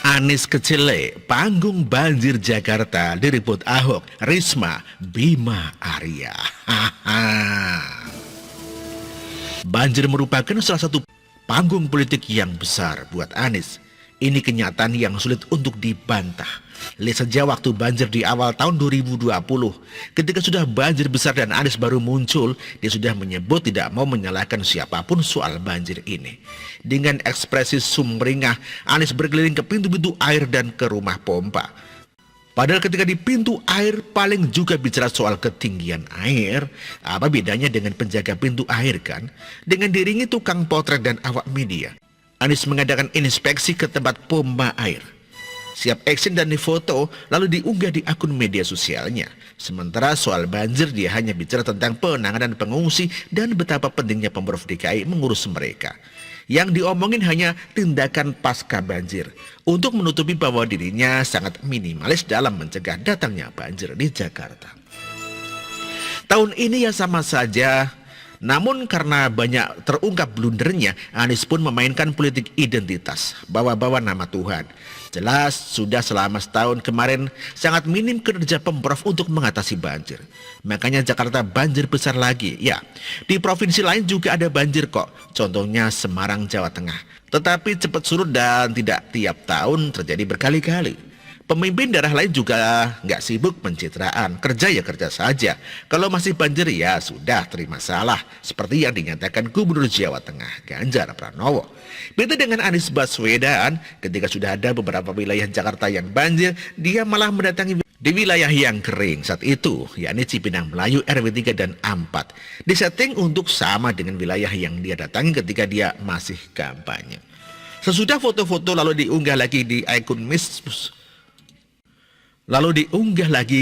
Anies kecele, panggung banjir Jakarta diribut Ahok, Risma, Bima Arya. Banjir merupakan salah satu panggung politik yang besar buat Anies. Ini kenyataan yang sulit untuk dibantah. Lihat saja waktu banjir di awal tahun 2020. Ketika sudah banjir besar dan Anies baru muncul, dia sudah menyebut tidak mau menyalahkan siapapun soal banjir ini. Dengan ekspresi sumringah, Anies berkeliling ke pintu-pintu air dan ke rumah pompa. Padahal ketika di pintu air paling juga bicara soal ketinggian air. Apa bedanya dengan penjaga pintu air kan? Dengan diringi tukang potret dan awak media, Anies mengadakan inspeksi ke tempat pompa air. Siap action dan difoto lalu diunggah di akun media sosialnya. Sementara soal banjir dia hanya bicara tentang penanganan pengungsi dan betapa pentingnya Pemprov DKI mengurus mereka. Yang diomongin hanya tindakan pasca banjir untuk menutupi bahwa dirinya sangat minimalis dalam mencegah datangnya banjir di Jakarta. Tahun ini ya sama saja. Namun karena banyak terungkap blundernya, Anies pun memainkan politik identitas, bawa-bawa nama Tuhan. Jelas sudah selama setahun kemarin sangat minim kinerja Pemprov untuk mengatasi banjir. Makanya Jakarta banjir besar lagi. Ya, di provinsi lain juga ada banjir kok. Contohnya Semarang, Jawa Tengah. Tetapi cepat surut dan tidak tiap tahun terjadi berkali-kali. Pemimpin daerah lain juga nggak sibuk pencitraan, kerja ya kerja saja. Kalau masih banjir ya sudah terima salah, seperti yang dinyatakan Gubernur Jawa Tengah Ganjar Pranowo. Beda dengan Anies Baswedan, ketika sudah ada beberapa wilayah Jakarta yang banjir, dia malah mendatangi di wilayah yang kering saat itu, yakni Cipinang Melayu, RW 3 dan A4. Disetting untuk sama dengan wilayah yang dia datangi ketika dia masih kampanye. Sesudah foto-foto lalu diunggah lagi di akun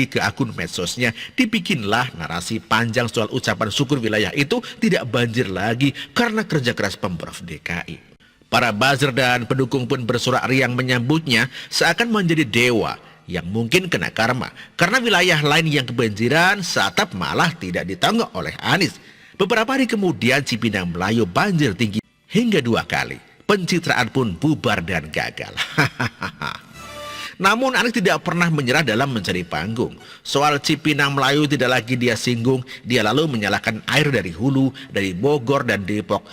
ke akun medsosnya, dibikinlah narasi panjang soal ucapan syukur wilayah itu tidak banjir lagi karena kerja keras Pemprov DKI. Para buzzer dan pendukung pun bersorak riang menyambutnya seakan menjadi dewa yang mungkin kena karma karena wilayah lain yang kebanjiran satap malah tidak ditanggung oleh Anies. Beberapa hari kemudian Cipinang Melayu banjir tinggi hingga 2 kali. Pencitraan pun bubar dan gagal. Namun Anies tidak pernah menyerah dalam mencari panggung. Soal Cipinang Melayu tidak lagi dia singgung, dia lalu menyalahkan air dari hulu, dari Bogor dan Depok,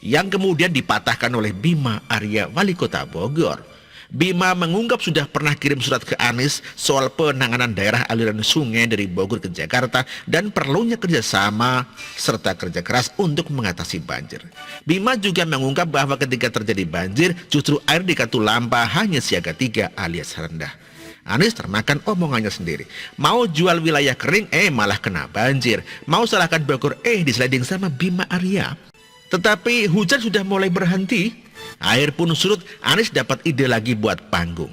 yang kemudian dipatahkan oleh Bima Arya, wali kota Bogor. Bima mengungkap sudah pernah kirim surat ke Anies soal penanganan daerah aliran sungai dari Bogor ke Jakarta dan perlunya kerjasama serta kerja keras untuk mengatasi banjir. Bima juga mengungkap bahwa ketika terjadi banjir justru air di Katulampa hanya siaga 3 alias rendah. Anies termakan omongannya sendiri. Mau jual wilayah kering malah kena banjir. Mau salahkan Bogor disliding sama Bima Arya. Tetapi hujan sudah mulai berhenti. Air pun surut, Anies dapat ide lagi buat panggung.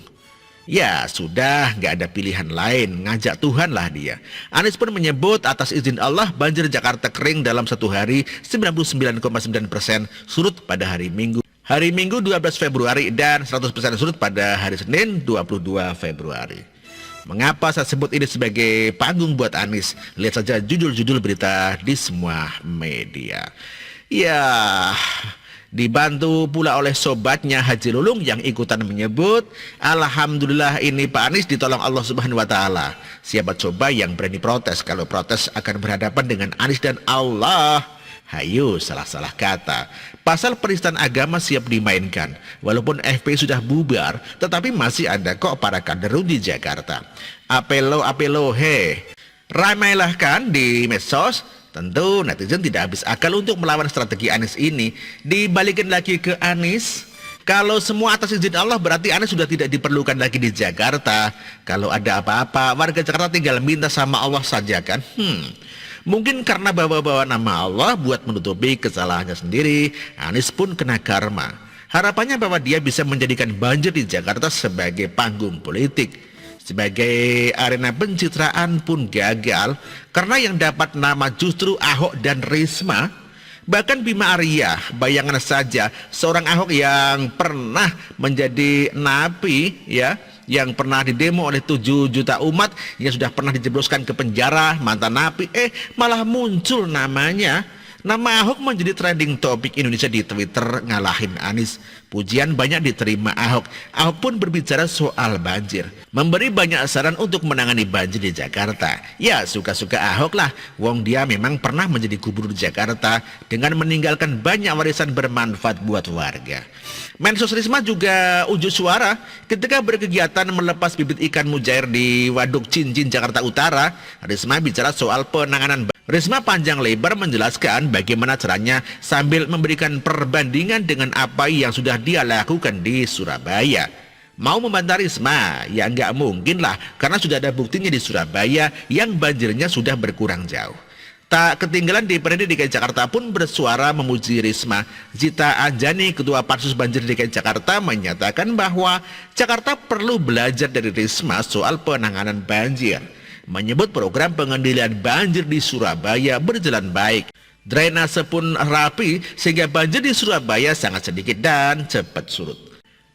Ya sudah, nggak ada pilihan lain, ngajak Tuhan lah dia. Anies pun menyebut atas izin Allah banjir Jakarta kering dalam 1 hari 99,9% surut pada hari Minggu. Hari Minggu 12 Februari dan 100% surut pada hari Senin 22 Februari. Mengapa saya sebut ini sebagai panggung buat Anies? Lihat saja judul-judul berita di semua media. Ya, dibantu pula oleh sobatnya Haji Lulung yang ikutan menyebut, alhamdulillah ini Pak Anies ditolong Allah Subhanahu wa taala. Siapa coba yang berani protes? Kalau protes akan berhadapan dengan Anies dan Allah. Hayo, salah-salah kata. Pasal penistaan agama siap dimainkan. Walaupun FPI sudah bubar, tetapi masih ada kok para kader di Jakarta. Apelo, ramailah kan di medsos. Tentu netizen tidak habis akal untuk melawan strategi Anies ini. Dibalikin lagi ke Anies. Kalau semua atas izin Allah berarti Anies sudah tidak diperlukan lagi di Jakarta. Kalau ada apa-apa warga Jakarta tinggal minta sama Allah saja kan. Mungkin karena bawa-bawa nama Allah buat menutupi kesalahannya sendiri, Anies pun kena karma. Harapannya bahwa dia bisa menjadikan banjir di Jakarta sebagai panggung politik. Sebagai arena pencitraan pun gagal karena yang dapat nama justru Ahok dan Risma. Bahkan Bima Arya, bayangan saja seorang Ahok yang pernah menjadi napi ya, yang pernah didemo oleh 7 juta umat, yang sudah pernah dijebloskan ke penjara, mantan napi, malah muncul namanya. Nama Ahok menjadi trending topik Indonesia di Twitter ngalahin Anies. Pujian banyak diterima Ahok. Ahok pun berbicara soal banjir, memberi banyak saran untuk menangani banjir di Jakarta. Ya suka-suka Ahok lah, wong dia memang pernah menjadi gubernur Jakarta dengan meninggalkan banyak warisan bermanfaat buat warga. Mensos Risma juga unjuk suara ketika berkegiatan melepas bibit ikan mujair di Waduk Cincin, Jakarta Utara. Risma bicara soal penanganan. Risma panjang lebar menjelaskan bagaimana caranya sambil memberikan perbandingan dengan apa yang sudah dia lakukan di Surabaya. Mau membantah Risma? Ya nggak mungkin lah, karena sudah ada buktinya di Surabaya yang banjirnya sudah berkurang jauh. Tak ketinggalan DPRD DKI Jakarta pun bersuara memuji Risma. Zita Anjani, Ketua Pansus Banjir DKI Jakarta, menyatakan bahwa Jakarta perlu belajar dari Risma soal penanganan banjir. Menyebut program pengendalian banjir di Surabaya berjalan baik. Drainase pun rapi sehingga banjir di Surabaya sangat sedikit dan cepat surut.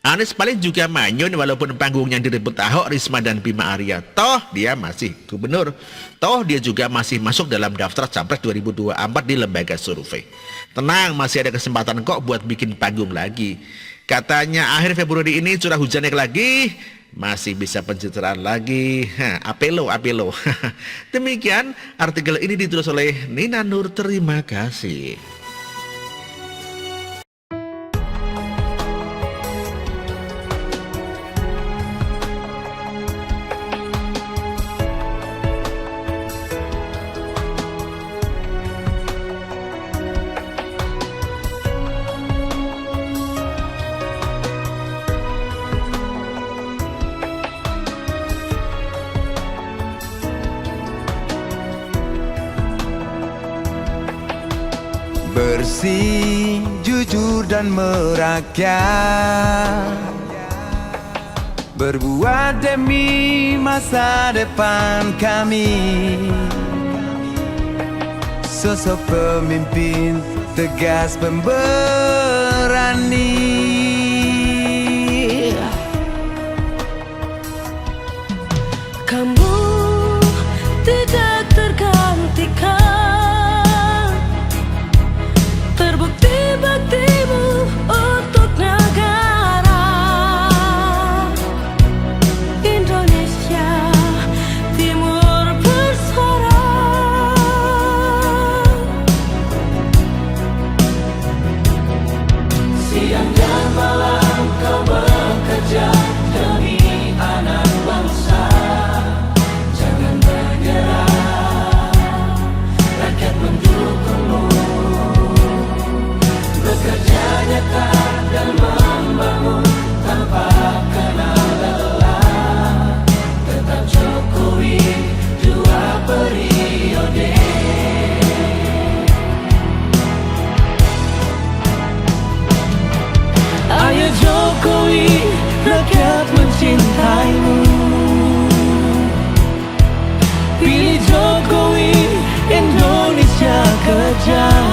Anies paling juga manyun walaupun panggungnya direbut Ahok, Risma, dan Bima Arya. Toh dia masih gubernur. Toh dia juga masih masuk dalam daftar Capres 2024 di lembaga survei. Tenang, masih ada kesempatan kok buat bikin panggung lagi. Katanya akhir Februari ini curah hujan naik lagi. Masih bisa pencitraan lagi. Apelo. Demikian artikel ini ditulis oleh Nina Nur. Terima kasih. Bersih, jujur dan merakyat, berbuat demi masa depan kami. Sosok pemimpin tegas pemberani. Kamu tidak tergantikan, terbukti baktimu untuk negara Indonesia Timur bersuara. Siang dan malam kau bekerja demi anak bangsa. Jangan menyerah, rakyat mendukungmu. Bekerja nyata dan membangun tanpa kenal lelah. Tetap Jokowi 2 periode. Ayo Jokowi, rakyat mencintaimu. Pilih Jokowi, Indonesia kejar.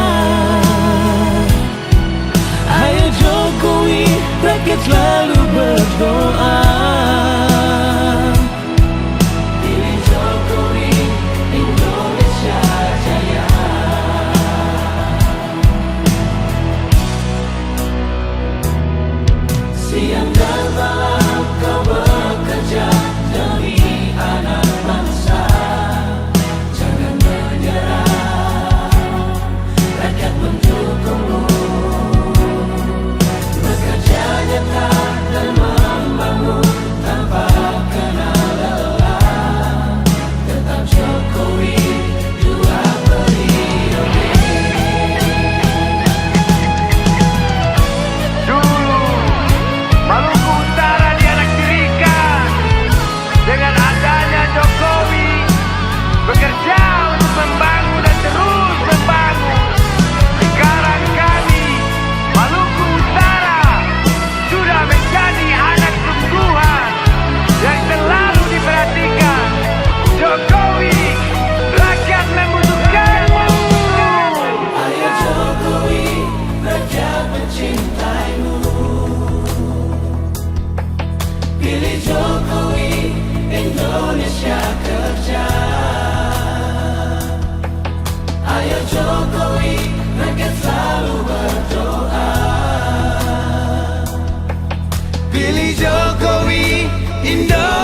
Ayo Jokowi, rakyat selalu berdoa. Pilih Jokowi, Indonesia jaya. Siang dan malam kau bekerja demi anak bangsa. Jangan menyerah, rakyat mendukungmu. Bekerja nyata dan membangun tanpa kenal lelah. Tetap Jokowi 2 periode. Dulu Maluku Utara Pilih Jokowi, Indonesia